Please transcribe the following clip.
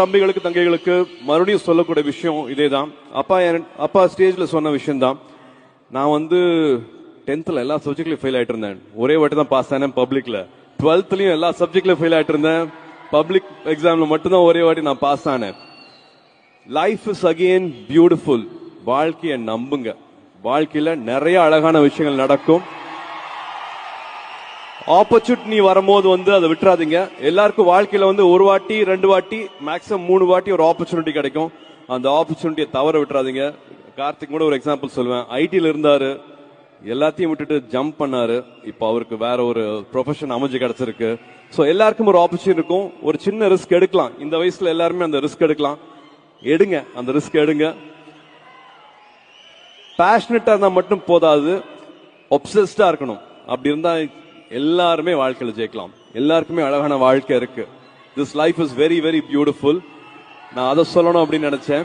தம்பிகளுக்கு தங்கைகளுக்கு மறுபடியும் சொல்லக்கூடிய விஷயம் இதேதான். அப்பா ஸ்டேஜ்ல சொன்ன விஷயம் தான். நான் 10th எல்லா சப்ஜெக்ட்லயும் ஃபெயில் ஆயிட்டு இருந்தேன். ஒரே வாட்டி தான் பாஸ் ஆனேன் பப்ளிக்ல. 12thலயும் எல்லா சப்ஜெக்ட்லயும் ஃபெயில் ஆயிட்டு இருந்தேன். பப்ளிக் எக்ஸாம்ல மட்டும்தான் ஒரே வாட்டி நான் பாஸ் ஆனேன். Life is again beautiful. வாழ்க்கையை நம்புங்க. வாழ்க்கையில நிறைய அழகான விஷயங்கள் நடக்கும். ஆப்பர்ச்சுனிட்டி வரும்போது அதை விட்டுறாதீங்க. எல்லாருக்கும் வாழ்க்கையில ஒரு வாட்டி 2 வாட்டி மேக்ஸிமம் 3 வாட்டி ஒரு ஆப்பர்ச்சுனிட்டி கிடைக்கும். அந்த ஆப்பர்ச்சுனிட்டியை தவற விட்டுறாதீங்க. கார்த்திக் கூட ஒரு எக்ஸாம்பிள் சொல்லுவேன். ஐடில இருந்தாரு, எல்லாத்தையும் விட்டுட்டு ஜம்ப் பண்ணாரு. இப்ப அவருக்கு வேற ஒரு ப்ரொஃபஷன் அமைஞ்சு கிடைச்சிருக்கு. சோ எல்லாருக்கும் ஒரு ஆப்பர்ச்சுனிட்டி இருக்கும். ஒரு சின்ன ரிஸ்க் எடுக்கலாம். இந்த வயசுல எல்லாருமே அந்த ரிஸ்க் எடுக்கலாம். எடுங்க, அந்த ரிஸ்க் எடுங்க. பேஷனட்டா இருந்தா மட்டும் போதாது, ஒப்சஸ்டா இருக்கணும். அப்படி இருந்தா எல்லாருமே வாழ்க்கையில ஜெயிக்கலாம். எல்லாருக்குமே அழகான வாழ்க்கை இருக்கு. This life is very very beautiful. நான் அதை சொல்லணும் அப்படின்னு நினைச்சேன்.